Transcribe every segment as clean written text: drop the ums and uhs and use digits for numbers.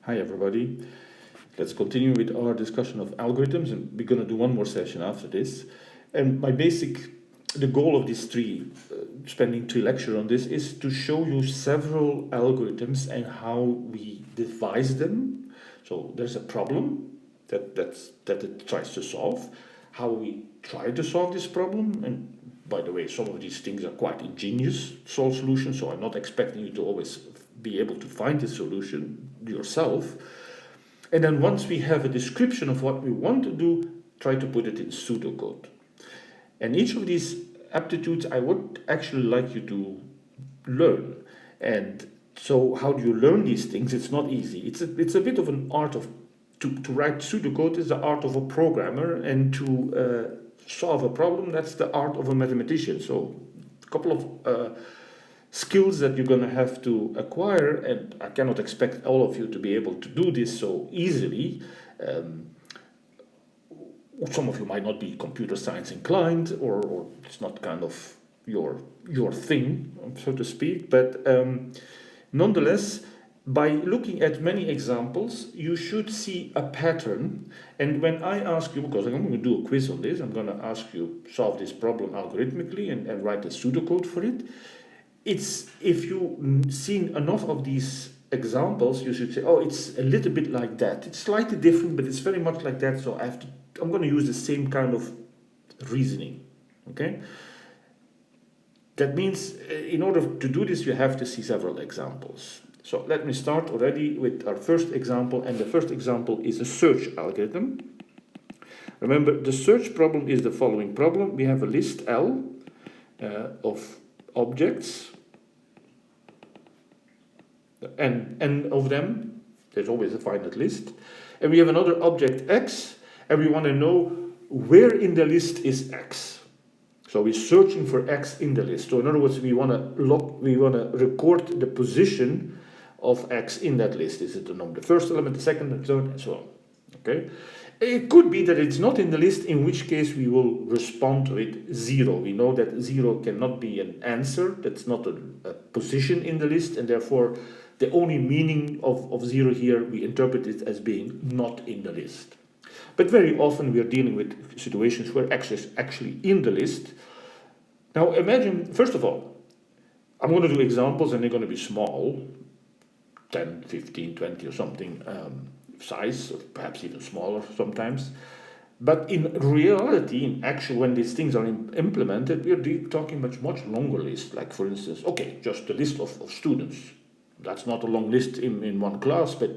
Hi everybody. Let's continue with our discussion of algorithms, and we're going to do one more session after this. And the goal of these spending three lectures on this is to show you several algorithms and how we devise them. So there's a problem that it tries to solve, how we try to solve this problem, and by the way, some of these things are quite ingenious solutions, so I'm not expecting you to always be able to find the solution yourself. And then once we have a description of what we want to do, try to put it in pseudocode. And each of these aptitudes I would actually like you to learn. And so how do you learn these things? It's not easy. It's a bit of an art of, to write pseudocode is the art of a programmer, and to solve a problem, that's the art of a mathematician. So a couple of skills that you're going to have to acquire, and I cannot expect all of you to be able to do this so easily. Some of you might not be computer science inclined, or it's not kind of your thing, so to speak, but nonetheless, by looking at many examples, you should see a pattern. And when I ask you, because I'm going to do a quiz on this, I'm going to ask you solve this problem algorithmically and write a pseudocode for it. It's, if you've seen enough of these examples, you should say, oh, it's a little bit like that. It's slightly different, but it's very much like that. So I'm going to use the same kind of reasoning. Okay. That means in order to do this, you have to see several examples. So let me start already with our first example, and the first example is a search algorithm. Remember, the search problem is the following problem. We have a list L of objects, and of them, there's always a finite list, and we have another object X, and we want to know where in the list is X. So we're searching for X in the list. So in other words, we want to record the position of X in that list. Is it the first element, the second, the third, and so on. Okay. It could be that it's not in the list, in which case we will respond with 0. We know that 0 cannot be an answer. That's not a position in the list, and therefore the only meaning of 0 here, we interpret it as being not in the list. But very often we are dealing with situations where X is actually in the list. Now imagine, first of all, I'm going to do examples, and they're going to be small, 10, 15, 20 or something size, or perhaps even smaller sometimes. But in reality, in actual, when these things are implemented, we are talking much longer list. Like for instance, okay, just the list of students. That's not a long list in one class, but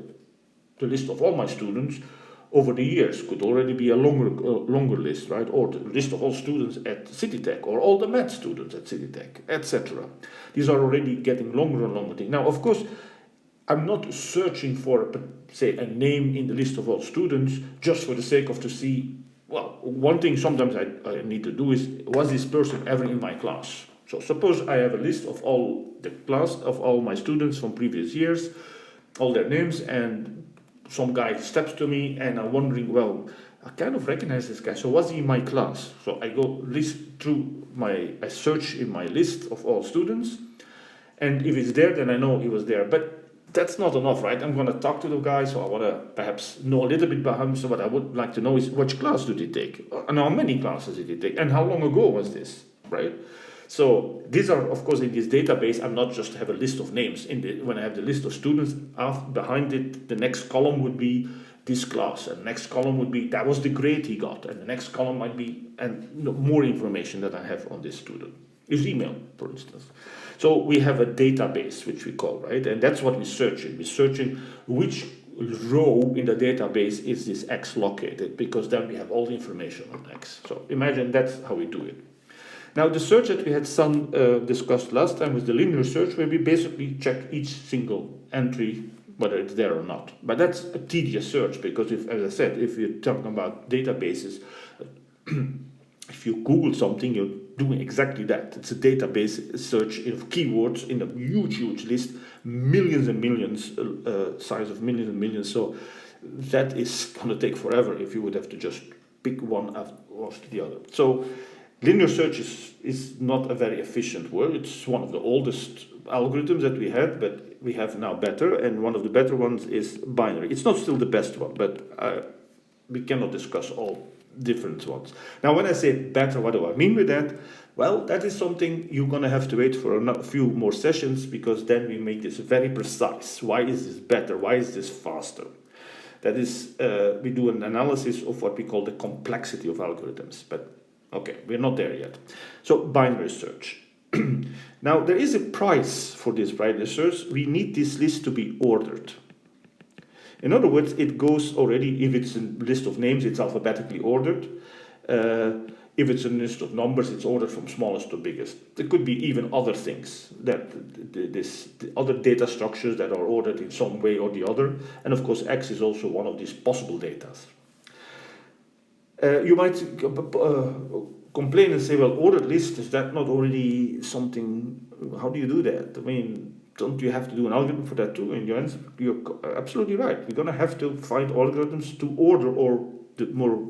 the list of all my students over the years could already be a longer list, right? Or the list of all students at CityTech, or all the math students at CityTech, etc. These are already getting longer and longer things. Now, of course, I'm not searching for, say, a name in the list of all students just for the sake of to see, well, one thing sometimes I need to do is, was this person ever in my class? So suppose I have a list of all the class, of all my students from previous years, all their names, and some guy steps to me and I'm wondering, well, I kind of recognize this guy, so was he in my class? So I go I search in my list of all students, and if it's there, then I know he was there. But that's not enough, right? I'm going to talk to the guy, so I want to perhaps know a little bit about him. So what I would like to know is, which class did he take? And how many classes did he take? And how long ago was this, right? So these are, of course, in this database, I'm not just have a list of names. When I have the list of students, behind it, the next column would be this class, and the next column would be, that was the grade he got, and the next column might be, more information that I have on this student. His email, for instance. So we have a database, which we call, right? And that's what we're searching. We're searching which row in the database is this X located, because then we have all the information on X. So imagine that's how we do it. Now the search that we had discussed last time was the linear search, where we basically check each single entry, whether it's there or not. But that's a tedious search, because as I said, if you're talking about databases, if you Google something, you're doing exactly that. It's a database search of keywords in a huge list, millions and millions, size of millions and millions. So that is going to take forever if you would have to just pick one after the other. So linear search is not a very efficient word. It's one of the oldest algorithms that we had, but we have now better, and one of the better ones is binary. It's not still the best one, but we cannot discuss all different ones. Now, when I say better, what do I mean with that? Well, that is something you're going to have to wait for a few more sessions, because then we make this very precise. Why is this better? Why is this faster? That is, we do an analysis of what we call the complexity of algorithms. But okay, we're not there yet. So binary search. Now, there is a price for this binary search. We need this list to be ordered. In other words, it goes already, if it's a list of names, it's alphabetically ordered. If it's a list of numbers, it's ordered from smallest to biggest. There could be even other things, that the other data structures that are ordered in some way or the other. And of course, X is also one of these possible data. You might complain and say, well, ordered list, is that not already something, how do you do that? I mean, don't you have to do an algorithm for that too? And your answer, you're absolutely right. We're going to have to find algorithms to order, or the more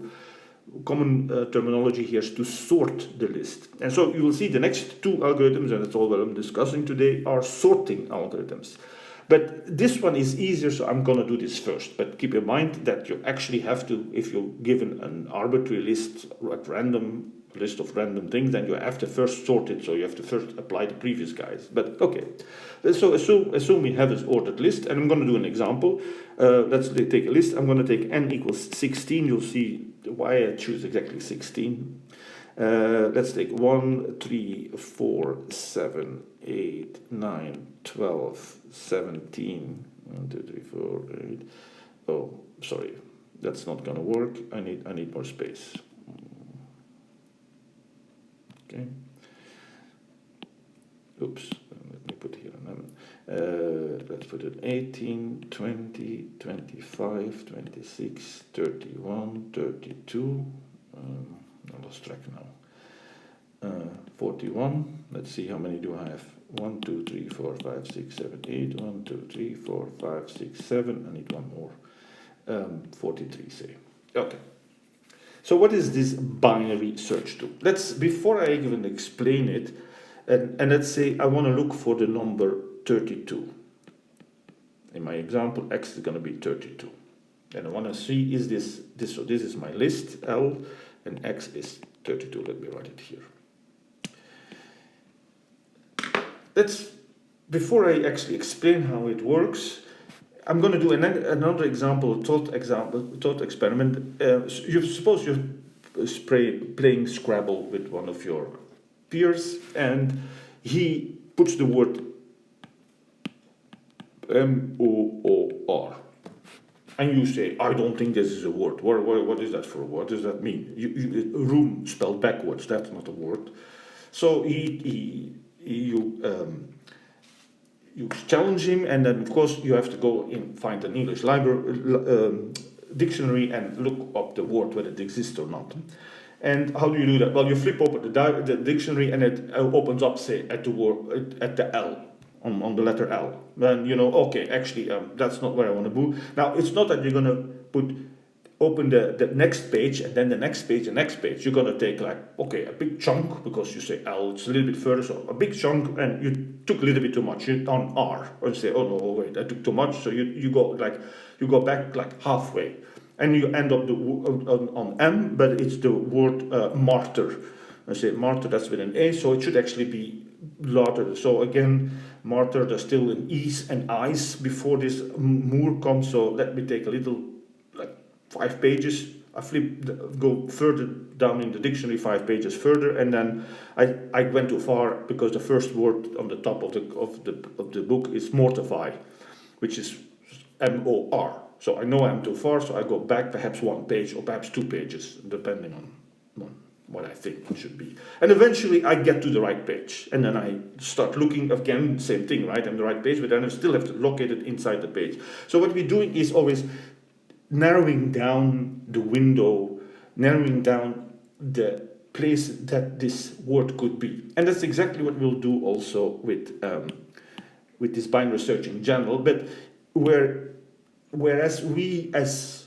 common terminology here is to sort the list. And so you will see the next two algorithms, and that's all that I'm discussing today, are sorting algorithms. But this one is easier, so I'm going to do this first. But keep in mind that you actually have to, if you're given an arbitrary list at random, list of random things, then you have to first sort it, so you have to first apply the previous guys. But okay, so assume we have this ordered list, and I'm going to do an example. Let's take a list. I'm going to take n equals 16. You'll see why I choose exactly 16. Let's take 1, 3, 4, 7, 8, 9, 12, 17. 1, 2, 3, 4, 8. Oh, sorry, that's not going to work. I need more space. Okay. Oops. Let me put here let's put it 18, 20, 25, 26, 31, 32. I lost track now. 41. Let's see, how many do I have? 1, 2, 3, 4, 5, 6, 7, 8. 1, 2, 3, 4, 5, 6, 7. I need one more. 43, say. Okay. So what is this binary search tool? Before I even explain it, and let's say I want to look for the number 32. In my example, X is going to be 32. And I want to see, is this, so this is my list, L, and X is 32. Let me write it here. Before I actually explain how it works, I'm going to do another example, thought experiment. Suppose you're playing Scrabble with one of your peers, and he puts the word M-O-O-R. And you say, I don't think this is a word. What is that for a word? What does that mean? Room spelled backwards, that's not a word. So you challenge him, and then of course you have to go and find an English library dictionary and look up the word whether it exists or not. And how do you do that? Well, you flip open the dictionary, and it opens up, say, at the L, on the letter L. Then you know, okay, actually that's not where I want to move. Now it's not that you're going to open the next page, and then the next page, the next page. You're going to take, like, okay, a big chunk, because you say L, it's a little bit further, so a big chunk, and you took a little bit too much. You're on R, or you say, oh no, wait, I took too much, so you go back like halfway, and you end up on M, but it's the word martyr. I say martyr, that's with an A, so it should actually be larger. So again, martyr, there's still an E's and I's before this more comes, so let me take a little, 5 pages. I go further down in the dictionary, 5 pages further, and then I went too far, because the first word on the top of the book is mortify, which is M-O-R. So I know I'm too far, so I go back perhaps 1 page or perhaps 2 pages, depending on what I think it should be. And eventually I get to the right page, and then I start looking again, same thing, right? I'm the right page, but then I still have to locate it inside the page. So what we're doing is always narrowing down the window, narrowing down the place that this word could be. And that's exactly what we'll do also with this binary search in general. But whereas we as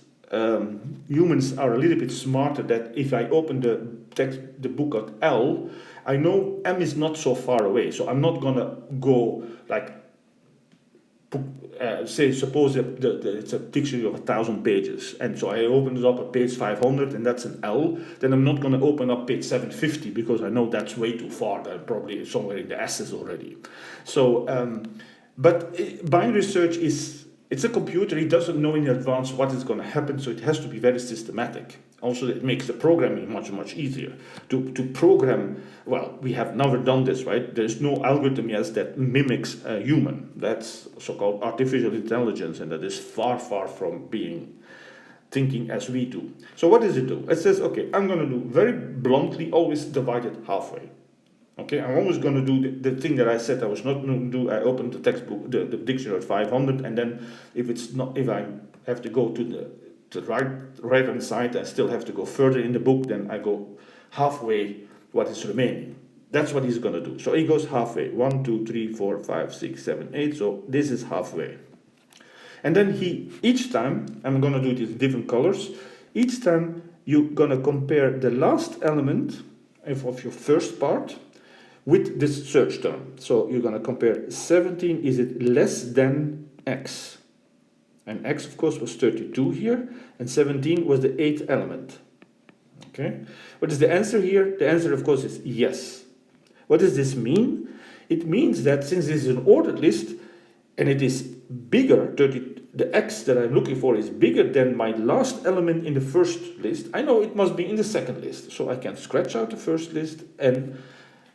humans are a little bit smarter, that if I open the book at L, I know M is not so far away, so I'm not gonna go like suppose that it's a dictionary of 1,000 pages, and so I open it up at page 500, and that's an L. Then I'm not going to open up page 750 because I know that's way too far. They're probably somewhere in the S's already. So, but binary search it's a computer. It doesn't know in advance what is going to happen, so it has to be very systematic. Also, it makes the programming much easier. To program, well, we have never done this, right? There's no algorithm yet that mimics a human. That's so-called artificial intelligence, and that is far from being thinking as we do. So what does it do? It says, okay, I'm going to do very bluntly, always divide it halfway. Okay, I'm always going to do the thing that I said I was not going to do. I opened the textbook, the dictionary at 500, and then if I have to go to the right hand side, I still have to go further in the book, then I go halfway what is remaining. That's what he's going to do. So he goes halfway. 1, 2, 3, 4, 5, 6, 7, 8. So this is halfway. And then each time, I'm going to do it in different colors. Each time you're going to compare the last element of your first part with this search term. So you're going to compare 17, is it less than x? And x, of course, was 32 here, and 17 was the 8th element. Okay? What is the answer here? The answer, of course, is yes. What does this mean? It means that since this is an ordered list, and it is bigger, the x that I'm looking for is bigger than my last element in the first list, I know it must be in the second list. So I can scratch out the first list, and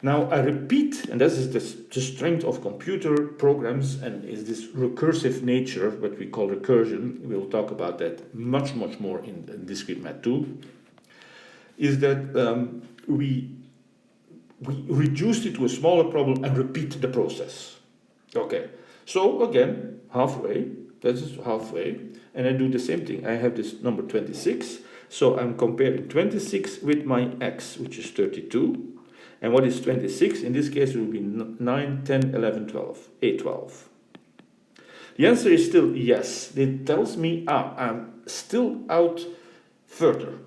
now I repeat, and this is the strength of computer programs, and is this recursive nature, what we call recursion. We'll talk about that much more in discrete math 2, is that we reduced it to a smaller problem and repeat the process. Okay, so again, halfway, that is halfway, and I do the same thing. I have this number 26, so I'm comparing 26 with my x, which is 32. And what is 26? In this case, it will be 9, 10, 11, 12, 8, 12. The answer is still yes. It tells me, I'm still out further.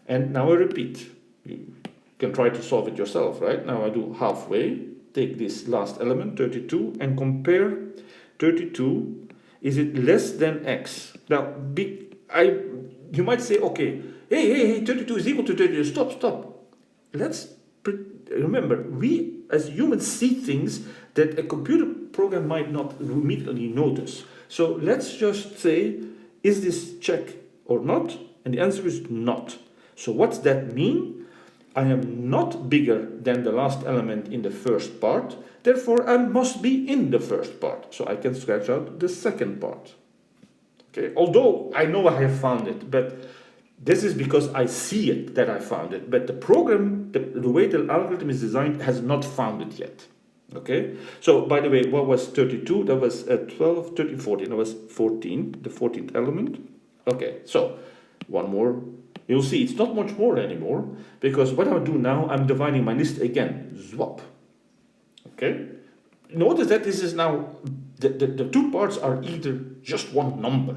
And now I repeat. You can try to solve it yourself, right? Now I do halfway, take this last element, 32, and compare 32. Is it less than x? Now, you might say, okay, hey, 32 is equal to 32. Stop. Let's remember, we as humans see things that a computer program might not immediately notice. So let's just say, is this check or not? And the answer is not. So what's that mean? I am not bigger than the last element in the first part, therefore I must be in the first part. So I can scratch out the second part. Okay, although I know I have found it, but this is because I see it that I found it, but the program, the way the algorithm is designed, has not found it yet. Okay? So, by the way, what was 32? That was 12, 13, 14. That was 14, the 14th element. Okay, so one more. You'll see it's not much more anymore, because what I'll do now, I'm dividing my list again. Swap. Okay? Notice that this is now, the two parts are either just one number.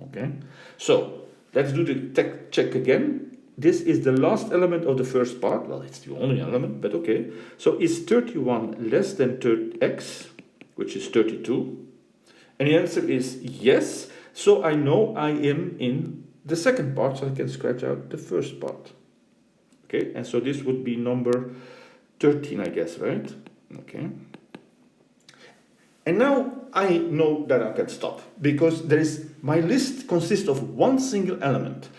Okay? So, let's do the check again. This is the last element of the first part. Well, it's the only element, but okay. So is 31 less than x, which is 32? And the answer is yes. So I know I am in the second part, so I can scratch out the first part. Okay, and so this would be number 13, I guess, right? Okay. And now I know that I can stop, because my list consists of one single element.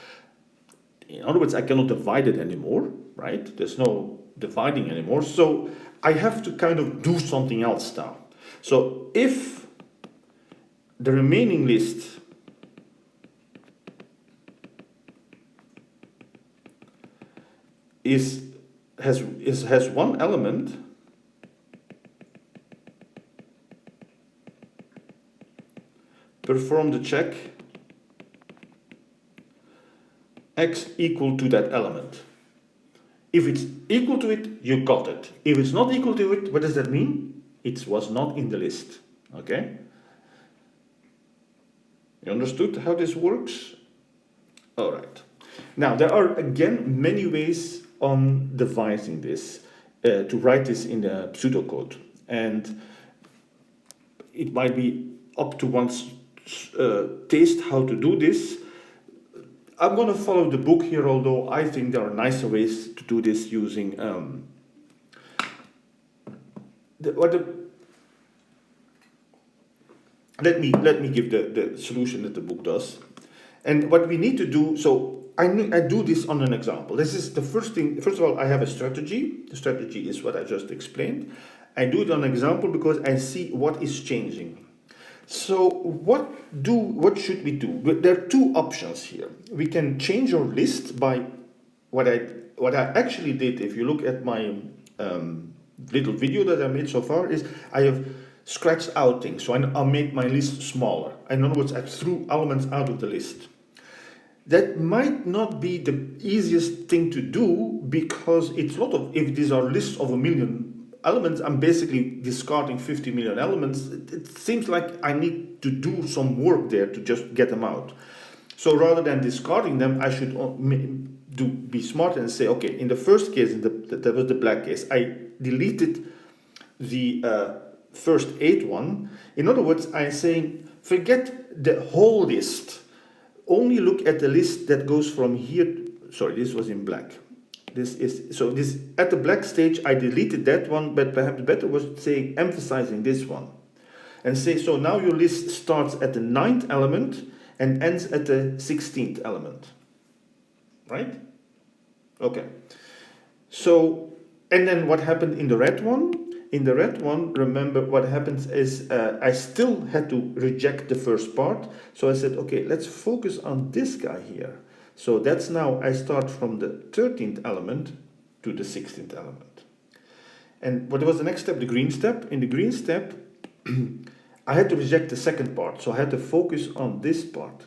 In other words, I cannot divide it anymore, right? There's no dividing anymore. So I have to kind of do something else now. So if the remaining list has one element, perform the check x equal to that element. If it's equal to it, you got it. If it's not equal to it, what does that mean? It was not in the list. Okay? You understood how this works? All right. Now, there are again many ways on devising this, to write this in the pseudocode. And it might be up to one's taste how to do this. I'm going to follow the book here, although I think there are nicer ways to do this using let me give the solution that the book does. And what we need to do, so I do this on an example. This is the first thing. First of all, I have a strategy. The strategy is what I just explained. I do it on an example because I see what is changing. So what should we do? There are two options here. We can change our list by what I actually did. If you look at my little video that I made so far, is I have scratched out things. So I made my list smaller. In other words, I threw elements out of the list. That might not be the easiest thing to do because it's a lot of, if these are lists of 1 million elements, I'm basically discarding 50 million elements. It seems like I need to do some work there to just get them out. So rather than discarding them, I should be smart and say, okay, in the first case, that was the black case, I deleted the first 8 one. In other words, I'm saying, forget the whole list. Only look at the list that goes from here. Sorry, this was in black. This at the black stage, I deleted that one, but perhaps better was saying emphasizing this one, and say, so now your list starts at the 9th element and ends at the 16th element, right? Okay. So, and then what happened in the red one? In the red one, remember what happens is I still had to reject the first part. So I said, okay, let's focus on this guy here. So that's now, I start from the 13th element to the 16th element. And what was the next step? The green step. In the green step, I had to reject the second part. So I had to focus on this part.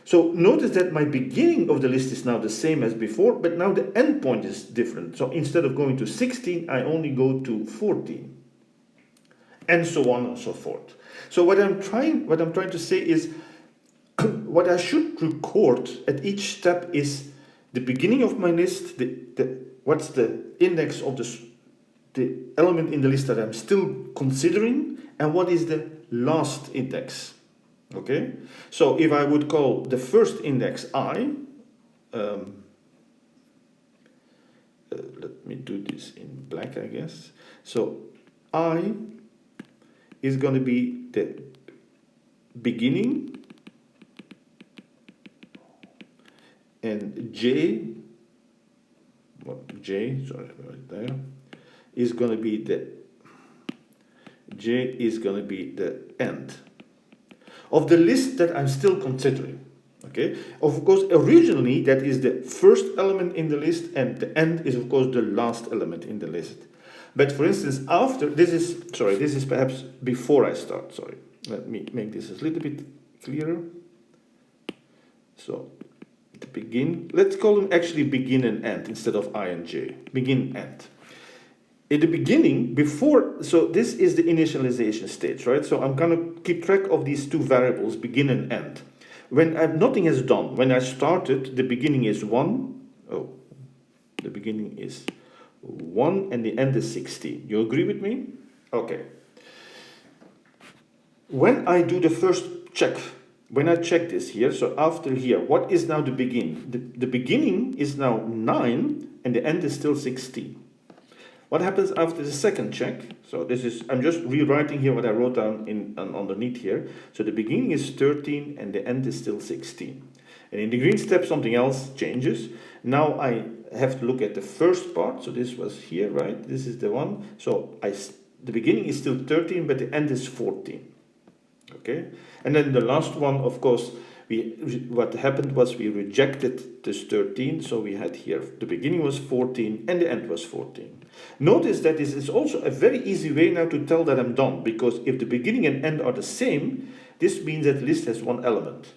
So notice that my beginning of the list is now the same as before, but now the end point is different. So instead of going to 16, I only go to 14, and so on and so forth. So what I'm trying to say is, what I should record at each step is the beginning of my list, what's the index of the element in the list that I'm still considering, and what is the last index. Okay, so if I would call the first index I, let me do this in black, I guess. So I is going to be the beginning, and J, sorry, right there, is going to be the end of the list that I'm still considering. Okay, of course, originally that is the first element in the list, and the end is of course the last element in the list. But for instance, after this is perhaps before I start. Sorry, let me make this a little bit clearer. So the begin, let's call them actually begin and end instead of I and J. Begin, end. In the beginning, before, so this is the initialization stage, right? So I'm going to keep track of these two variables, begin and end. When nothing is done, when I started, the beginning is 1. Oh, the beginning is 1 and the end is 16. You agree with me? Okay. When I do the first check, when I check this here, so after here, what is now the begin? The beginning is now 9 and the end is still 16. What happens after the second check? So this is, I'm just rewriting here what I wrote down underneath here. So the beginning is 13 and the end is still 16. And in the green step, something else changes. Now I have to look at the first part. So this was here, right? This is the one. So the beginning is still 13, but the end is 14. Okay? And then the last one, of course, what happened was we rejected this 13, so we had here the beginning was 14 and the end was 14. Notice that this is also a very easy way now to tell that I'm done, because if the beginning and end are the same, this means that the list has one element.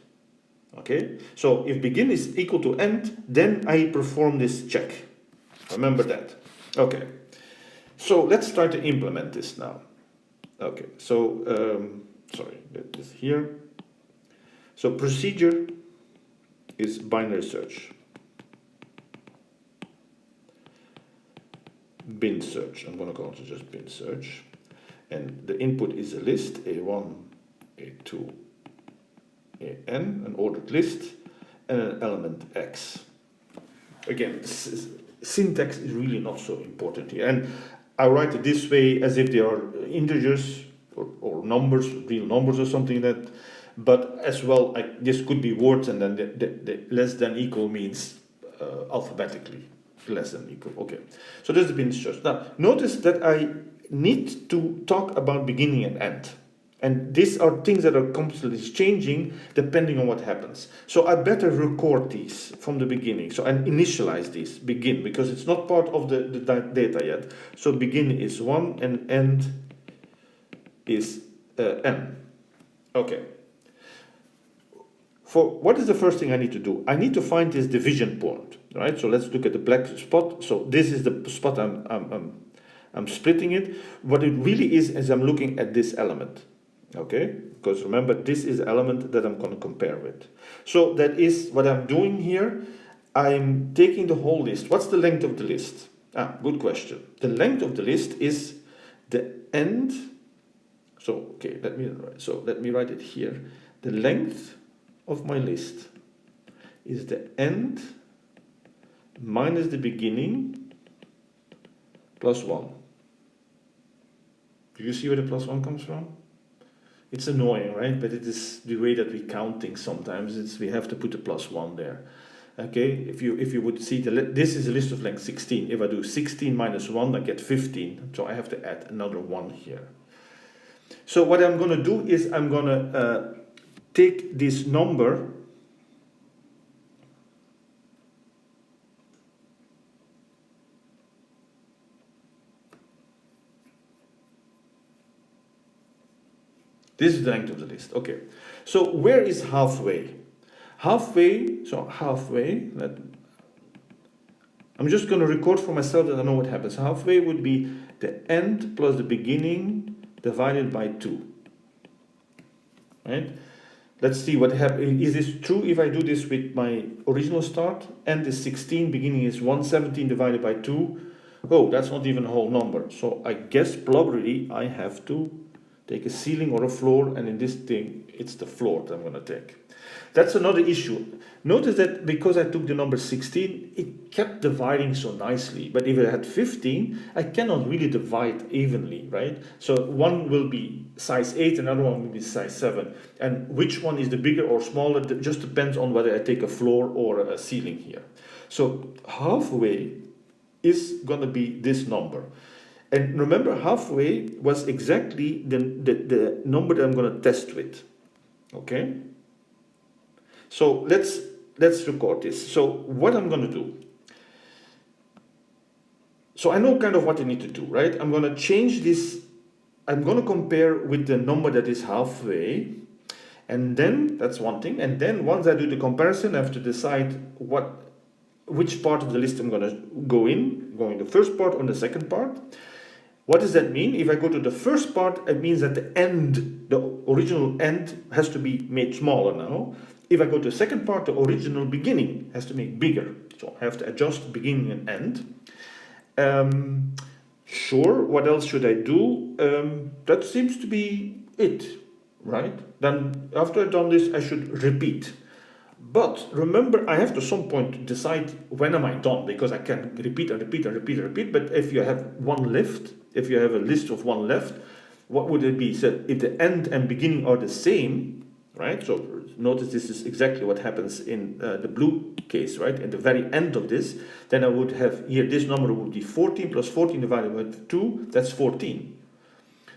Okay, so if begin is equal to end, then I perform this check. Remember that. Okay, so let's try to implement this now. Okay, so sorry, that is here. So procedure is binary search. Bin search. I'm going to call it just bin search. And the input is a list, A1, A2, AN, an ordered list, and an element X. Again, syntax is really not so important here. And I write it this way as if they are integers or numbers, real numbers or something like that. But as well, this could be words, and then the less than equal means alphabetically less than equal. Okay, so this has been discussed. Now, notice that I need to talk about beginning and end. And these are things that are constantly changing depending on what happens. So I better record these from the beginning. So and initialize these, begin, because it's not part of the data yet. So begin is 1 and end is n. Okay. For what is the first thing I need to do? I need to find this division point, right? So let's look at the black spot. So this is the spot I'm splitting it. What it really is I'm looking at this element. Okay, because remember, this is the element that I'm going to compare with. So that is what I'm doing here. I'm taking the whole list. What's the length of the list? Good question. The length of the list is the end. So, okay, let me write it here. The length of my list is the end minus the beginning plus 1. Do you see where the plus 1 comes from? It's annoying, right? But it is the way that we count things sometimes. We have to put a plus 1 there. Okay, if you would see, this is a list of length 16. If I do 16 minus 1, I get 15. So I have to add another 1 here. So what I'm going to do is I'm going to take this number This is the length of the list. Okay. So where is halfway? Halfway, I'm just going to record for myself that I know what happens. Halfway would be the end plus the beginning divided by 2. Right? Let's see what happens. Is this true if I do this with my original start? End is 16, beginning is 117 divided by 2. Oh, that's not even a whole number. So I guess probably I have to take a ceiling or a floor, and in this thing, it's the floor that I'm going to take. That's another issue. Notice that because I took the number 16, it kept dividing so nicely. But if I had 15, I cannot really divide evenly, right? So one will be size 8, another one will be size 7. And which one is the bigger or smaller, it just depends on whether I take a floor or a ceiling here. So halfway is going to be this number. And remember, halfway was exactly the number that I'm going to test with. Okay? So let's record this. So what I'm going to do. So I know kind of what I need to do, right? I'm going to change this. I'm going to compare with the number that is halfway. And then, that's one thing. And then once I do the comparison, I have to decide which part of the list I'm going to go in the first part or the second part. What does that mean? If I go to the first part, it means that the end, the original end, has to be made smaller now. If I go to the second part, the original beginning has to make bigger. So I have to adjust beginning and end. Sure, what else should I do? That seems to be it, right? Then after I've done this, I should repeat. But remember, I have to some point decide when am I done, because I can repeat and repeat and repeat and repeat. But if you have one left, if you have a list of one left, what would it be? So if the end and beginning are the same, right? So notice this is exactly what happens in the blue case, right? At the very end of this, then I would have here, this number would be 14 plus 14 divided by 2, that's 14.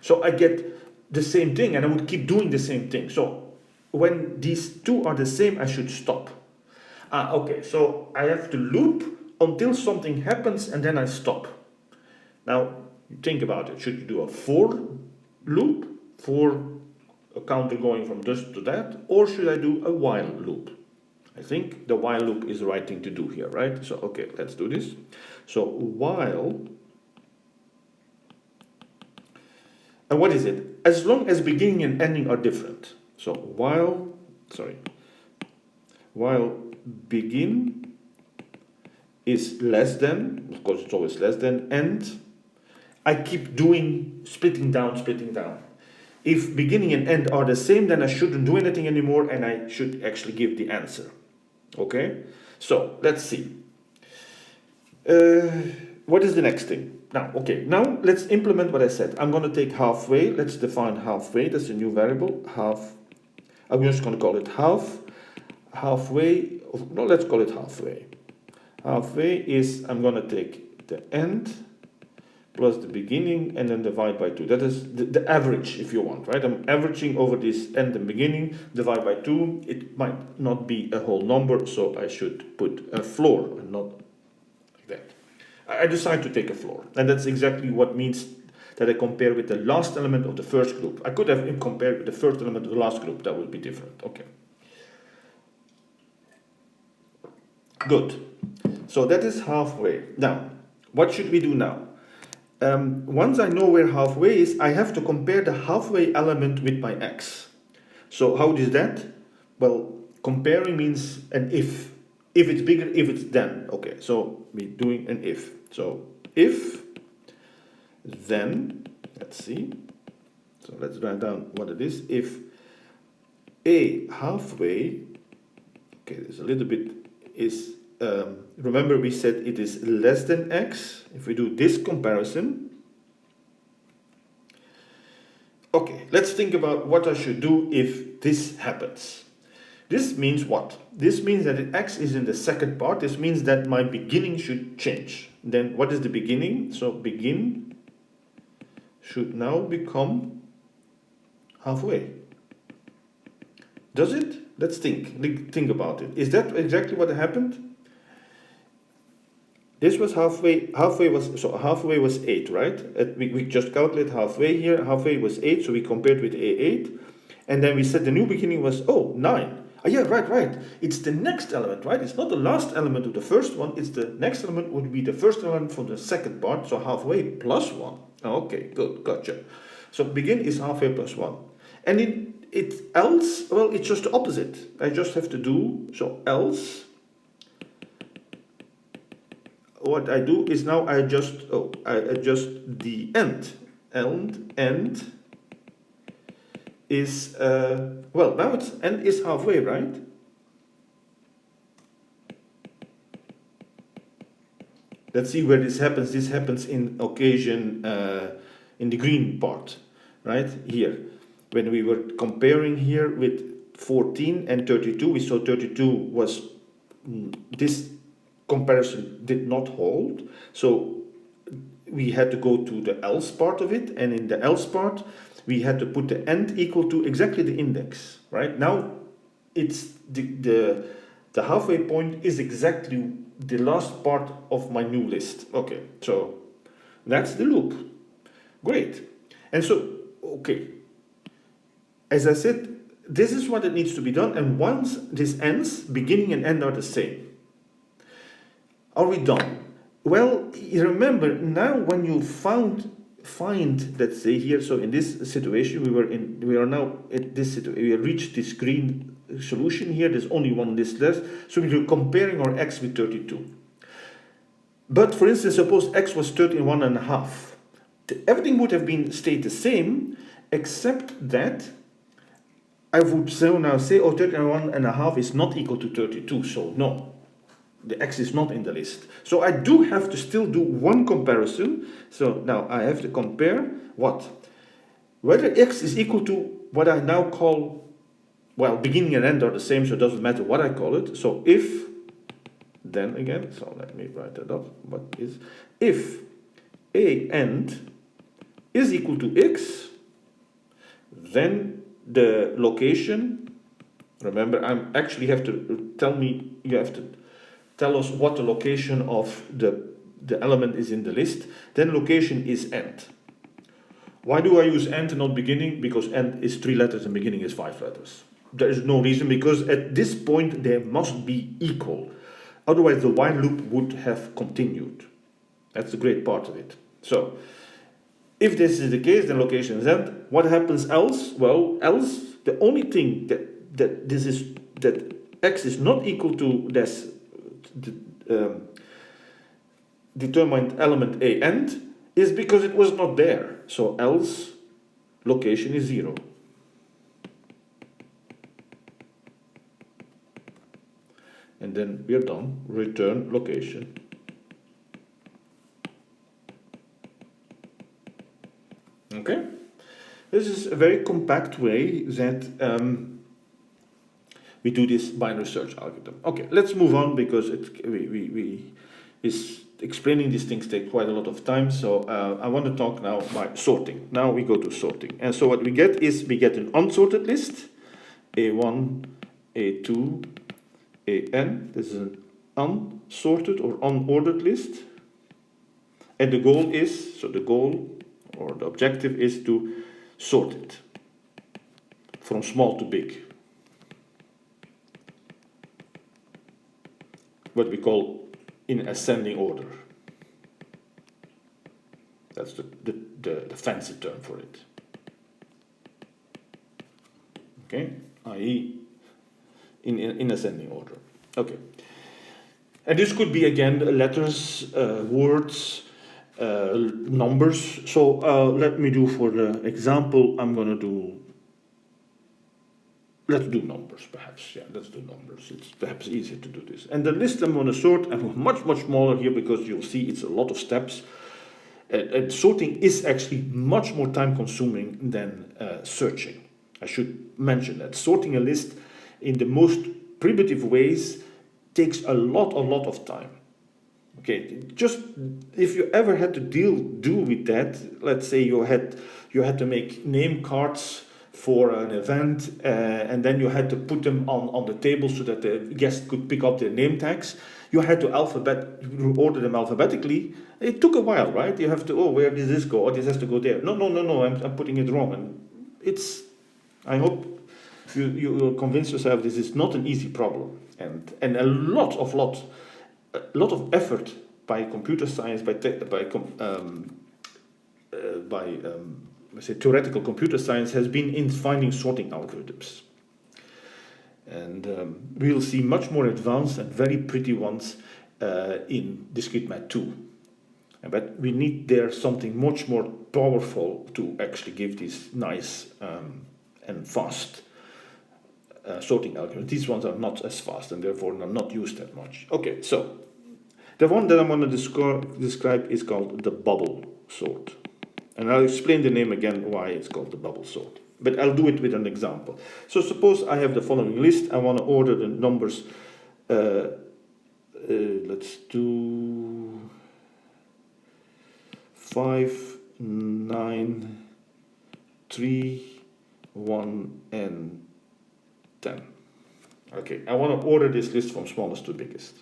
So I get the same thing, and I would keep doing the same thing. So when these two are the same, I should stop. Okay, so I have to loop until something happens, and then I stop. Now, think about it. Should you do a for loop, for a counter going from this to that, or should I do a while loop? I think the while loop is the right thing to do here, right? So, okay, let's do this. So, while, and what is it? As long as beginning and ending are different. So, while begin is less than, of course it's always less than, end, I keep doing splitting down. if beginning and end are the same, then I shouldn't do anything anymore and I should actually give the answer. Okay, so let's see. What is the next thing? Now let's implement what I said. I'm going to take halfway. Let's define halfway. That's a new variable. I'm just going to call it halfway. No, let's call it halfway. Halfway is, I'm going to take the end plus the beginning and then divide by 2. That is the average, if you want, right? I'm averaging over this end and beginning, divide by 2. It might not be a whole number, so I should put a floor and not like that. I decide to take a floor, and that's exactly what means that I compare with the last element of the first group. I could have compared with the first element of the last group. That would be different. Okay. Good. So that is halfway. Now, what should we do now? Once I know where halfway is, I have to compare the halfway element with my x. So how is that? Well, comparing means an if. If it's bigger, if it's then. Okay, so we're doing an if. So if, then, let's see. So let's write down what it is. If a halfway, okay, there's a little bit, is, remember we said it is less than x. If we do this comparison, okay, let's think about what I should do if this happens. This means what? This means that x is in the second part. This means that my beginning should change. Then what is the beginning? So begin should now become halfway. Does it? Let's think about it. Is that exactly what happened? This was halfway was 8, right? We just calculate halfway here. Halfway was 8, so we compared with A8. And then we said the new beginning was, 9. Oh, yeah, right. It's the next element, right? It's not the last element of the first one. It's the next element would be the first element from the second part. So halfway plus 1. Okay, good, gotcha. So begin is halfway plus 1. And else, well, it's just the opposite. I just have to do, so else, what I do is now I adjust the end. End is, well, now it's end is halfway, right? Let's see where this happens. This happens in occasion in the green part, right? Here. When we were comparing here with 14 and 32, we saw 32 was, this comparison did not hold. So we had to go to the else part of it, and in the else part, we had to put the end equal to exactly the index, right? Now, it's the halfway point is exactly the last part of my new list. Okay, so that's the loop. Great. And so, okay, as I said, this is what it needs to be done, and once this ends, beginning and end are the same. Are we done? Well, you remember, now when you find, let's say here, so in this situation, we are now at this situation, we reached this green solution here, there's only one list left, so we're comparing our x with 32. But for instance, suppose x was 31.5. Everything would have stayed the same, except that I would so now say, 31.5 is not equal to 32, so no. The x is not in the list. So I do have to still do one comparison. So now I have to compare what? Whether x is equal to what I now call, well, beginning and end are the same, so it doesn't matter what I call it. So if, then again, so let me write that up. What is, if a end is equal to x, then the location, remember, I actually have to you have to tell us what the location of the element is in the list. Then location is end. Why do I use end and not beginning? Because end is 3 letters and beginning is 5 letters. There is no reason, because at this point they must be equal. Otherwise the while loop would have continued. That's the great part of it. So if this is the case, then location is end. What happens else? Well, else, the only thing that x is not equal to this determined element a end is because it was not there. So else location is 0. And then we are done. Return location. Okay? This is a very compact way that we do this binary search algorithm. Okay, let's move on because explaining these things takes quite a lot of time. So I want to talk now about sorting. Now we go to sorting. And so what we get is we get an unsorted list, A1, A2, AN. This is an unsorted or unordered list. And the goal is, so the goal or the objective is to sort it from small to big. What we call in ascending order. That's the fancy term for it. Okay, i.e. in ascending order. Okay. And this could be again letters, words, numbers. So let me do for the example, let's do numbers perhaps. Yeah, let's do numbers. It's perhaps easier to do this. And the list I'm going to sort, I'm much smaller here because you'll see it's a lot of steps. And sorting is actually much more time consuming than searching. I should mention that. Sorting a list in the most primitive ways takes a lot of time. Okay, just if you ever had to do with that, let's say you had to make name cards for an event, and then you had to put them on the table so that the guest could pick up their name tags. You had to order them alphabetically. It took a while, right? You have to, where does this go? Oh, this has to go there. No, I'm putting it wrong. And I hope you convince yourself this is not an easy problem, and a lot of effort by computer science, by theoretical computer science has been in finding sorting algorithms. And we'll see much more advanced and very pretty ones in discrete math 2. But we need there something much more powerful to actually give these nice and fast sorting algorithms. These ones are not as fast and therefore are not used that much. Okay, so the one that I'm going to describe is called the bubble sort. And I'll explain the name again why it's called the bubble sort. But I'll do it with an example. So suppose I have the following list. I want to order the numbers. Let's do 5, 9, 3, 1, and 10. Okay, I want to order this list from smallest to biggest.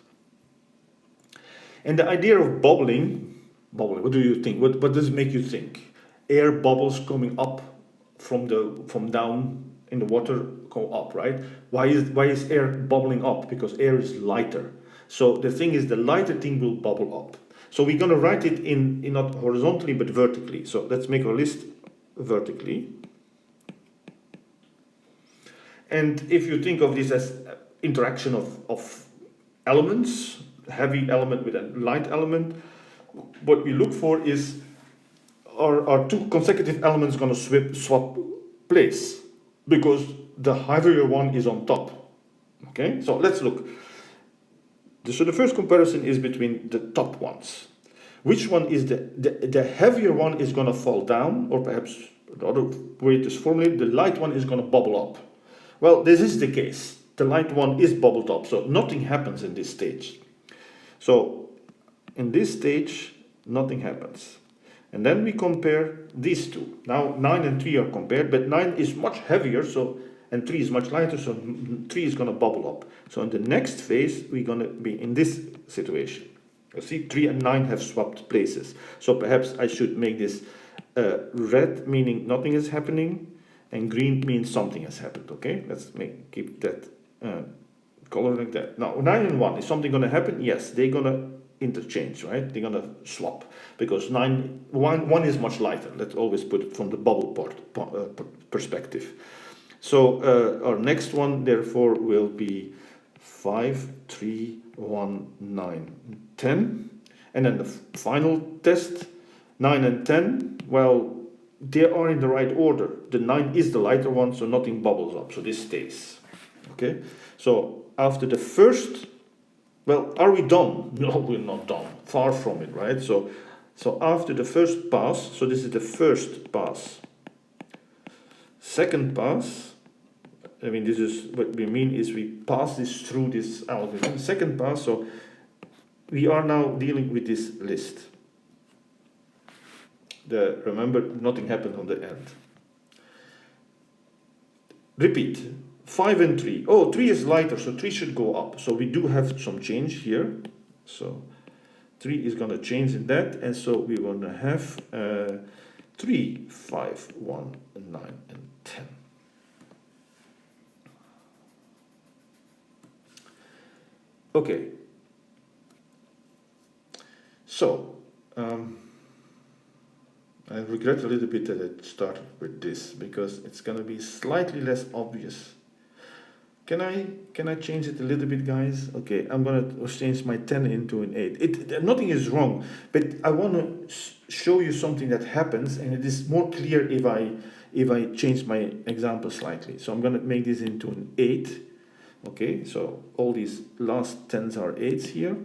And the idea of bubbling, what do you think? What does it make you think? Air bubbles coming up from down in the water go up, right? Why is air bubbling up? Because air is lighter. So the thing is, the lighter thing will bubble up. So we're going to write it in not horizontally but vertically. So let's make our list vertically. And if you think of this as interaction of elements, heavy element with a light element, what we look for is are two consecutive elements going to swap place, because the heavier one is on top. Okay, so let's look. So the first comparison is between the top ones. Which one is the heavier one is going to fall down, or perhaps the other way it is formulated, the light one is going to bubble up. Well, this is the case. The light one is bubbled up, so nothing happens in this stage. So in this stage, nothing happens. And then we compare these two. Now 9 and 3 are compared, but 9 is much heavier, and 3 is much lighter, so 3 is going to bubble up. So in the next phase, we're going to be in this situation. You see, 3 and 9 have swapped places. So perhaps I should make this red, meaning nothing is happening, and green means something has happened. Okay, let's keep that color like that. Now 9 and 1, is something going to happen? Yes, they're going to interchange, right? They're going to swap, because 1 is much lighter. Let's always put it from the bubble perspective. So our next one therefore will be 5, 3, 1, 9, 10. And then the final test, 9 and 10, well, they are in the right order. The 9 is the lighter one, so nothing bubbles up, so this stays. Okay, so after the first, well, are we done? No, we're not done. Far from it, right? So after the first pass, so this is the first pass. Second pass, I mean, this is what we mean is we pass this through this algorithm. Second pass, so we are now dealing with this list. Remember, nothing happened on the end. Repeat, 5 and 3. Oh, 3 is lighter, so 3 should go up. So we do have some change here. So 3 is going to change in that, and so we're going to have 3, 5, 1, 9, and 10. Okay. So, I regret a little bit that I started with this, because it's going to be slightly less obvious. Can I change it a little bit, guys? Okay, I'm going to change my 10 into an 8. Nothing is wrong, but I want to show you something that happens, and it is more clear if I change my example slightly. So I'm going to make this into an 8. Okay, so all these last 10s are 8s here.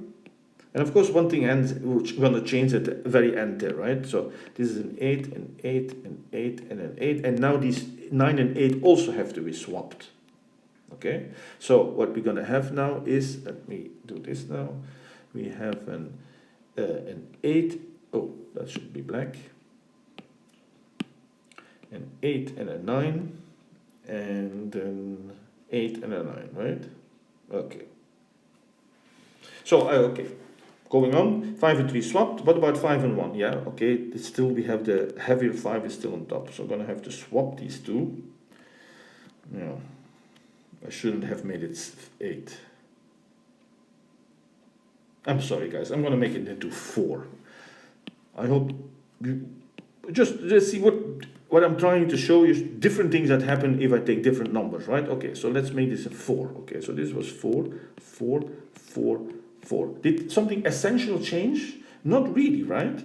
And of course, one thing ends, we're going to change at the very end there, right? So this is an 8, an 8, an 8, and an 8. And now these 9 and 8 also have to be swapped. Okay, so what we're going to have now is, let me do this now. We have an 8, oh, that should be black. An 8 and a 9, and an 8 and a 9, right? Okay. So, okay. Going on, 5 and 3 swapped. What about 5 and 1? Yeah, okay. It's still, we have the heavier 5 is still on top. So I'm going to have to swap these two. Yeah. I shouldn't have made it 8. I'm sorry, guys. I'm going to make it into 4. I hope you just see what I'm trying to show you. Different things that happen if I take different numbers, right? Okay, so let's make this a 4. Okay, so this was 4, 4, 4, 4. Did something essential change? Not really, right?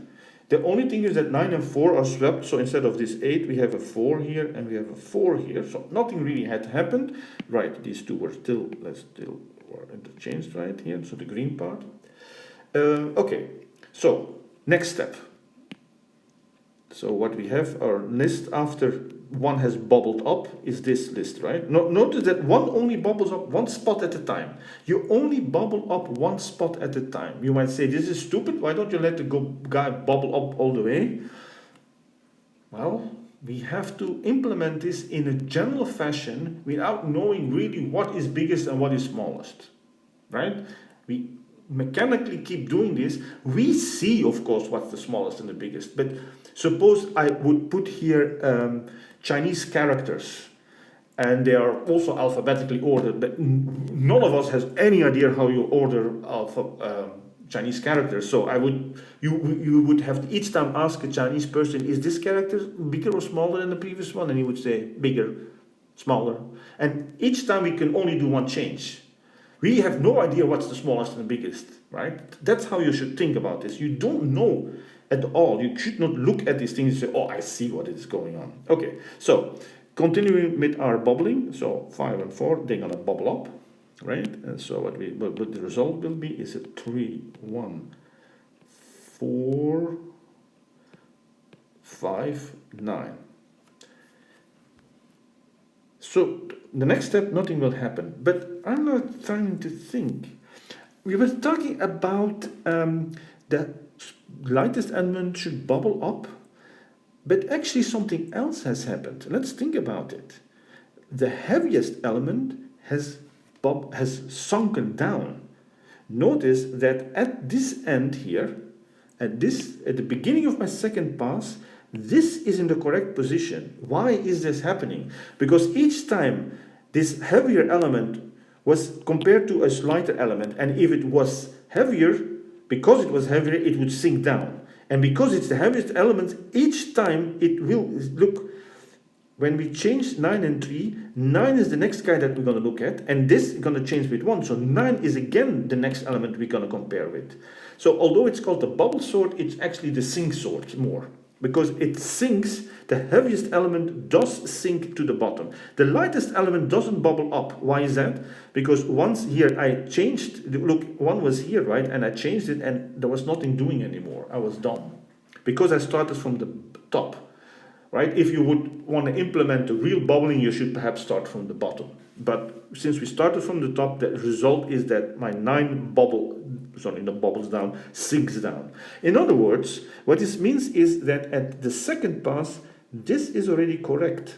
The only thing is that 9 and 4 are swapped, so instead of this 8, we have a 4 here, and we have a 4 here, so nothing really had happened. Right, these two were still interchanged right here, so the green part. Okay, so, next step. So what we have, our list after 1 has bubbled up is this list, right? Notice that 1 only bubbles up 1 spot at a time. You only bubble up 1 spot at a time. You might say, this is stupid, why don't you let the guy bubble up all the way? Well, we have to implement this in a general fashion without knowing really what is biggest and what is smallest, right? We mechanically keep doing this. We see, of course, what's the smallest and the biggest, but suppose I would put here Chinese characters, and they are also alphabetically ordered, but none of us has any idea how you order Chinese characters. So you would have to each time ask a Chinese person, is this character bigger or smaller than the previous one? And he would say bigger, smaller. And each time we can only do one change. We have no idea what's the smallest and the biggest, right? That's how you should think about this. You don't know at all. You should not look at these things and say, oh, I see what is going on. Okay, so continuing with our bubbling. So 5 and 4, they're gonna bubble up, right? And so what the result will be is a 3, 1, 4, 5, 9. So the next step, nothing will happen. But I'm not trying to think. We were talking about the lightest element should bubble up, but actually something else has happened. Let's think about it. The heaviest element has sunken down. Notice that at this end here, at the beginning of my second pass, this is in the correct position. Why is this happening? Because each time this heavier element was compared to a lighter element, and if it was heavier, because it was heavier, it would sink down. And because it's the heaviest element, each time it will, look, when we change 9 and 3, 9 is the next guy that we're going to look at, and this is going to change with 1. So 9 is again the next element we're going to compare with. So although it's called the bubble sort, it's actually the sink sort more. because it sinks, the heaviest element does sink to the bottom. The lightest element doesn't bubble up. Why is that? Because once here I changed, look, one was here, right? And I changed it and there was nothing doing anymore. I was done. Because I started from the top, right? If you would want to implement the real bubbling, you should perhaps start from the bottom. But since we started from the top, the result is that my 9 bubbles down, sinks down. In other words, what this means is that at the second pass, this is already correct.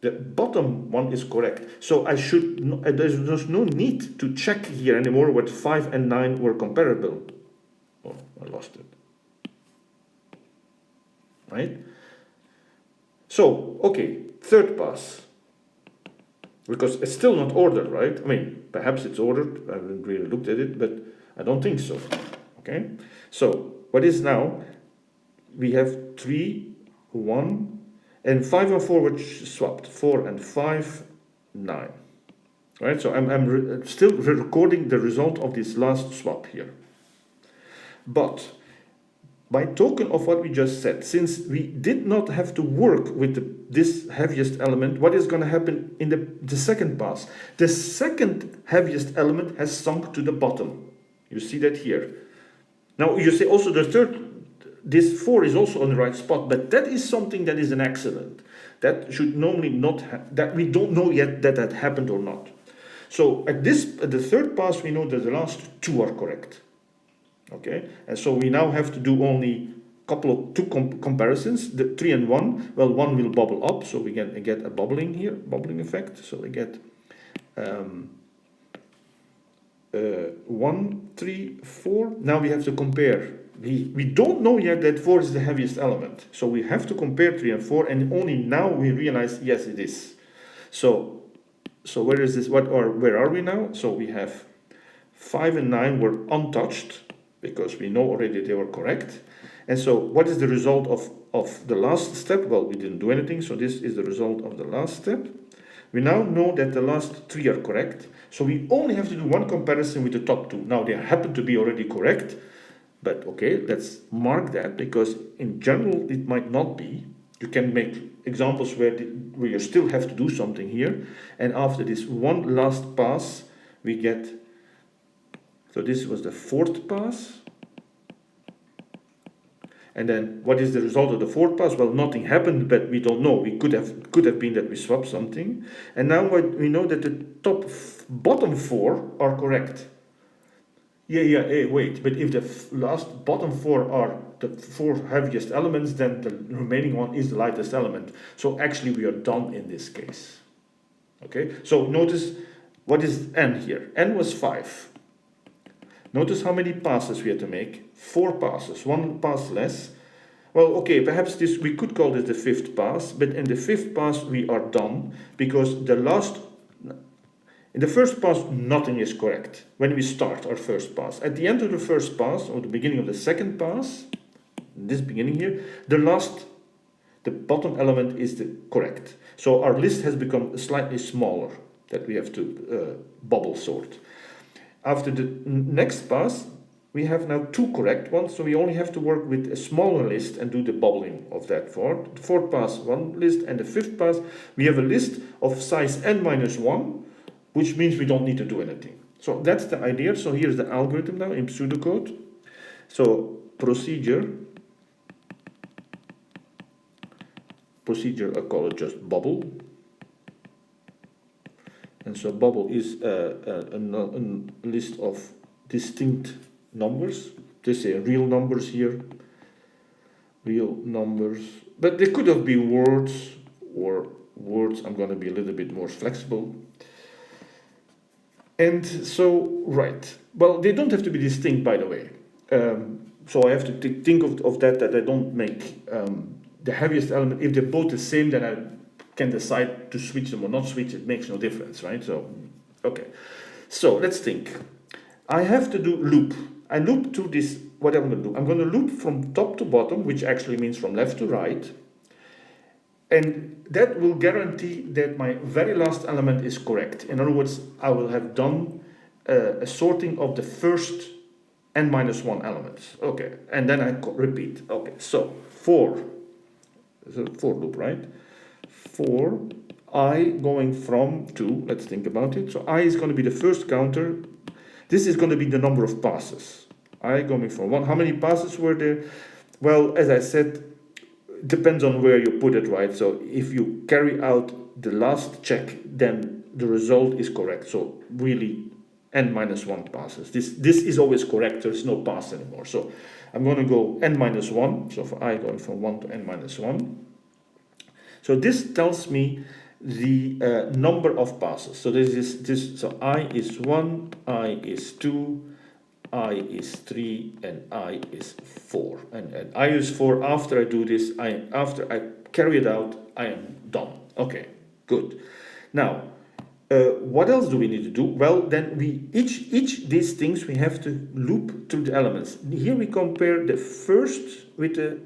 The bottom one is correct. So I should, there's no need to check here anymore what 5 and 9 were comparable. Oh, I lost it. Right? So, okay, third pass. Because it's still not ordered, right? I mean, perhaps it's ordered. I haven't really looked at it, but I don't think so. Okay? So, what is now? We have 3, 1, and 5 and 4 were swapped. 4 and 5, 9. Right? So, I'm still recording the result of this last swap here. But by token of what we just said, since we did not have to work with this heaviest element, what is going to happen in the second pass? The second heaviest element has sunk to the bottom. You see that here. Now you see also the third, this 4 is also on the right spot, but that is something that is an accident. That should normally not, that we don't know yet that that happened or not. So at the third pass, we know that the last 2 are correct. Okay, and so we now have to do only two comparisons, the 3 and 1. Well, 1 will bubble up, so we get a bubbling here, bubbling effect. So we get 1, 3, 4. Now we have to compare. We don't know yet that 4 is the heaviest element, so we have to compare 3 and 4, and only now we realize yes, it is. So where is this? Where are we now? So we have 5 and 9 were untouched, because we know already they were correct. And so what is the result of the last step? Well, we didn't do anything, so this is the result of the last step. We now know that the last 3 are correct, so we only have to do one comparison with the top 2. Now they happen to be already correct, but okay, let's mark that, because in general it might not be. You can make examples where you still have to do something here, and after this one last pass we get, so this was the 4th pass. And then what is the result of the 4th pass? Well, nothing happened, but we don't know. We could have been that we swapped something. And now we know that the bottom 4 are correct. Hey, wait, but if the last bottom 4 are the 4 heaviest elements, then the remaining one is the lightest element. So actually we are done in this case. Okay, so notice what is n here. N was 5. Notice how many passes we had to make. 4 passes, 1 pass less. Well, okay, perhaps we could call this the 5th pass, but in the 5th pass we are done, because in the first pass nothing is correct when we start our first pass. At the end of the first pass, or the beginning of the second pass, this beginning here, the bottom element is the correct. So our list has become slightly smaller, that we have to bubble sort. After the next pass, we have now 2 correct ones, so we only have to work with a smaller list and do the bubbling of that. For the 4th pass, 1 list, and the 5th pass, we have a list of size n-1, which means we don't need to do anything. So that's the idea. So here's the algorithm now in pseudocode. So procedure, I call it just bubble. And so bubble is a list of distinct numbers. They say real numbers here, real numbers, but they could have been words or words. I'm going to be a little bit more flexible. And so, right, well, they don't have to be distinct, by the way. So I have to think of that I don't make the heaviest element. If they're both the same, then I can decide to switch them or not switch. It makes no difference, right? So, okay. So let's think. I have to do loop. I loop to this, what I'm going to do. I'm going to loop from top to bottom, which actually means from left to right. And that will guarantee that my very last element is correct. In other words, I will have done a sorting of the first n minus 1 elements. Okay, and then I repeat. Okay, so for, it's a for loop, right? For I going from 2, let's think about it. So I is going to be the first counter. This is going to be the number of passes. I going from 1. How many passes were there? Well, as I said, depends on where you put it, right? So if you carry out the last check, then the result is correct. So really n minus 1 passes. This is always correct. There's no pass anymore. So I'm going to go n minus 1. So for I going from 1 to n minus 1. So this tells me the number of passes. So so I is 1, I is 2, I is 3, and I is 4. And I is 4. After I do this, after I carry it out, I am done. Okay, good. Now, what else do we need to do? Well, then we each these things we have to loop through the elements. Here we compare the first with the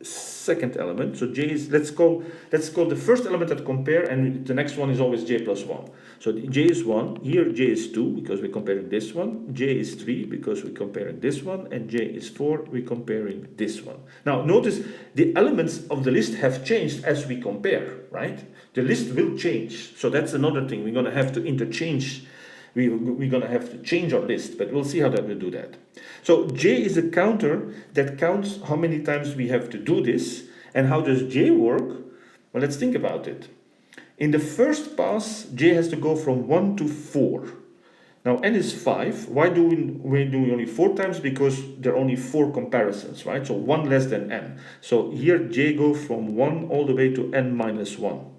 second element. So j is, let's call the first element that compare, and the next one is always j plus 1. So j is 1, here j is 2 because we're comparing this one, j is 3 because we're comparing this one, and j is 4, we're comparing this one. Now notice the elements of the list have changed as we compare, right? The list will change, so that's another thing. We're going to have to interchange. We're going to have to change our list, but we'll see how that will do that. So j is a counter that counts how many times we have to do this. And how does j work? Well, let's think about it. In the first pass, j has to go from 1 to 4. Now n is 5. Why do we do only 4 times? Because there are only 4 comparisons, right? So 1 less than n. So here j goes from 1 all the way to n minus 1.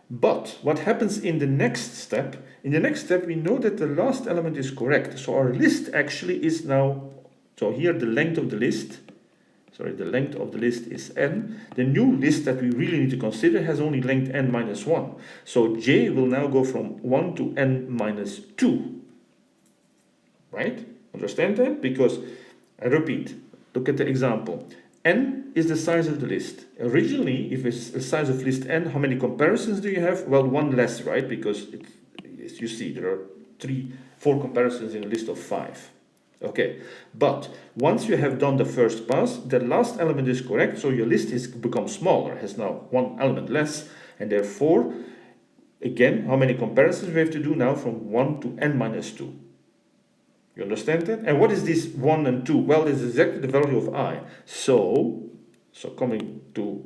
But what happens in the next step? In the next step, we know that the last element is correct. So our list actually is now, so here the length of the list, the length of the list is n. The new list that we really need to consider has only length n minus 1. So j will now go from 1 to n minus 2. Right? Understand that? Because, I repeat, look at the example. N is the size of the list. Originally, if it's the size of list n, how many comparisons do you have? Well, 1 less, right? Because, as you see, there are 4 comparisons in a list of 5. Okay, but once you have done the first pass, the last element is correct, so your list has become smaller, has now 1 element less, and therefore, again, how many comparisons we have to do now from 1 to n minus 2? You understand that? And what is this 1 and 2? Well, it's exactly the value of I. So coming to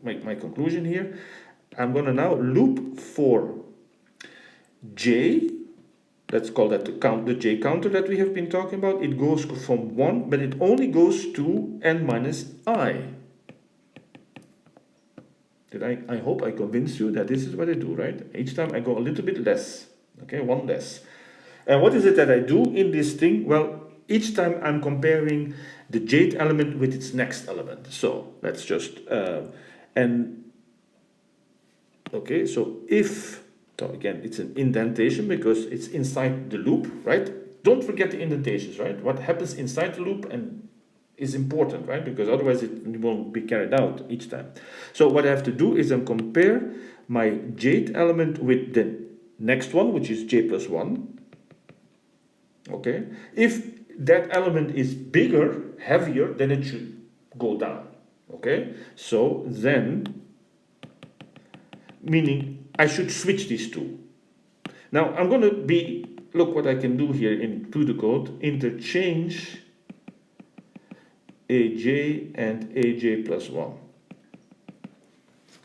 make my conclusion here, I'm going to now loop for j. Let's call that the j counter that we have been talking about. It goes from 1, but it only goes to n minus I. I hope I convinced you that this is what I do, right? Each time I go a little bit less. Okay, 1 less. And what is it that I do in this thing? Well, each time I'm comparing the jth element with its next element. So let's just, okay, so again, it's an indentation because it's inside the loop, right? Don't forget the indentations, right? What happens inside the loop and is important, right? Because otherwise it won't be carried out each time. So what I have to do is compare my jth element with the next one, which is j plus 1. Okay, if that element is bigger, heavier, then it should go down. Okay, so then, meaning I should switch these two. Now I'm going to look what I can do here into the code, interchange aj and aj plus 1.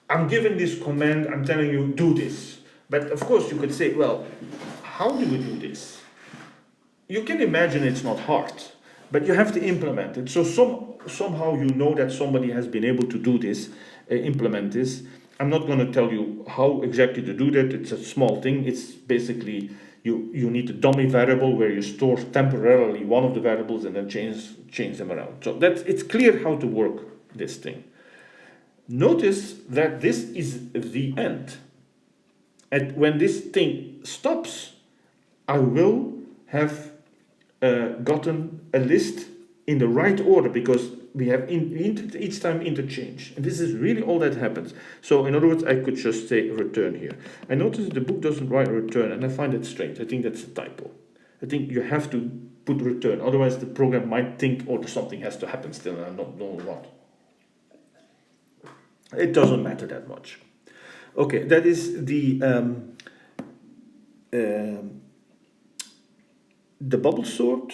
I'm giving this command, I'm telling you, do this. But of course you could say, well, how do we do this? You can imagine it's not hard, but you have to implement it. So somehow you know that somebody has been able to do this, implement this. I'm not going to tell you how exactly to do that. It's a small thing. It's basically you need a dummy variable where you store temporarily one of the variables and then change them around. So it's clear how to work this thing. Notice that this is the end. And when this thing stops, I will have gotten a list in the right order because we have each time interchange. And this is really all that happens. So in other words, I could just say return here. I notice the book doesn't write return, and I find it strange. I think that's a typo. I think you have to put return. Otherwise, the program might think, oh, something has to happen still, and I don't know what. It doesn't matter that much. Okay, that is the bubble sort.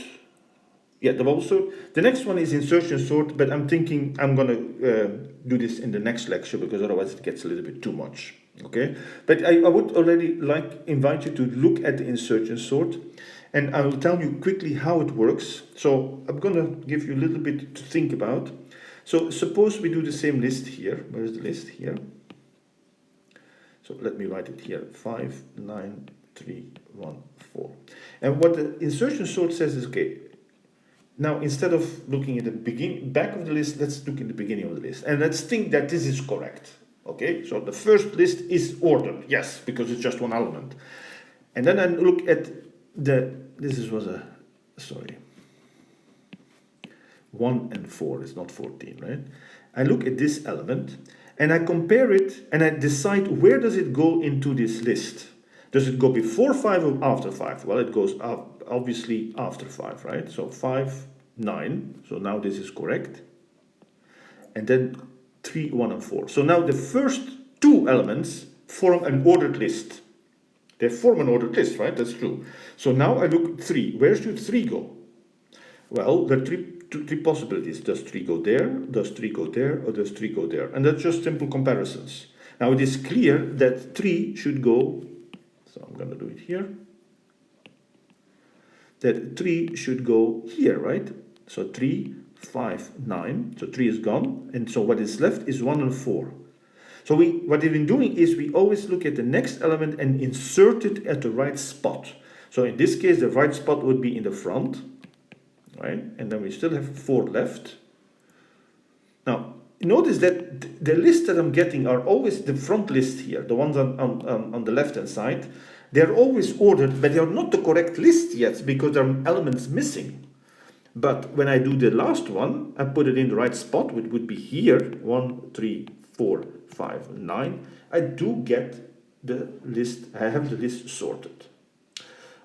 Yeah, the bubble sort. The next one is insertion sort, but I'm thinking I'm going to do this in the next lecture because otherwise it gets a little bit too much. Okay, but I would already invite you to look at the insertion sort, and I will tell you quickly how it works. So I'm going to give you a little bit to think about. So suppose we do the same list here. Where is the list here? So let me write it here, 5, 9, 3, 1, 4. And what the insertion sort says is, okay, now instead of looking at the back of the list, let's look in the beginning of the list. And let's think that this is correct. Okay, so the first list is ordered, yes, because it's just one element. And then I look at sorry, 1 and 4 is not 14, right? I look at this element, and I compare it, and I decide where does it go into this list. Does it go before 5 or after 5? Well, it goes up, obviously after 5, right? So 5, 9, so now this is correct. And then 3, 1, and 4. So now the first two elements form an ordered list. They form an ordered list, right? That's true. So now I look at 3. Where should 3 go? Well, there are three possibilities. Does 3 go there? Does 3 go there? Or does 3 go there? And that's just simple comparisons. Now it is clear that 3 should go, so I'm going to do it here, that 3 should go here, right? So 3, 5, 9, so 3 is gone, and so what is left is 1 and 4. So what we've been doing is we always look at the next element and insert it at the right spot. So in this case, the right spot would be in the front, right? And then we still have 4 left. Now, notice that the list that I'm getting are always the front list here, the ones on the left-hand side. They're always ordered, but they are not the correct list yet because there are elements missing. But when I do the last one, I put it in the right spot, which would be here, 1, 3, 4, 5, 9. I do get the list, I have the list sorted.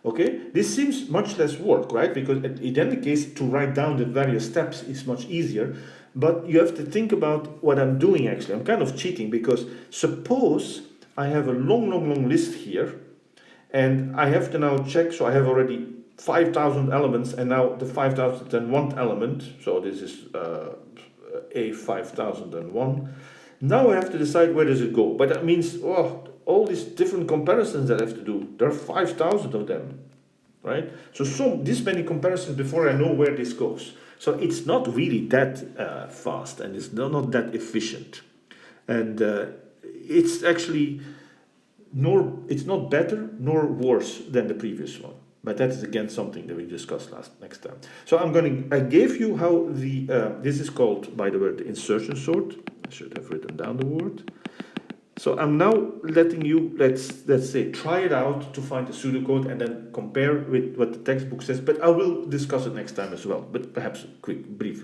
Okay, this seems much less work, right? Because in any case, to write down the various steps is much easier. But you have to think about what I'm doing actually. I'm kind of cheating because suppose I have a long list here and I have to now check, so I have already 5,000 elements and now the 5,001 element, so this is A5001. Now I have to decide where does it go, but that means all these different comparisons that I have to do. There are 5,000 of them, right? So this many comparisons before I know where this goes. So it's not really that fast and it's not that efficient. And it's actually it's not better nor worse than the previous one. But that is again something that we discussed next time. So I gave you how this is called, by the way, the insertion sort. I should have written down the word. So I'm now letting you, let's say, try it out to find the pseudocode and then compare with what the textbook says. But I will discuss it next time as well, but perhaps briefly.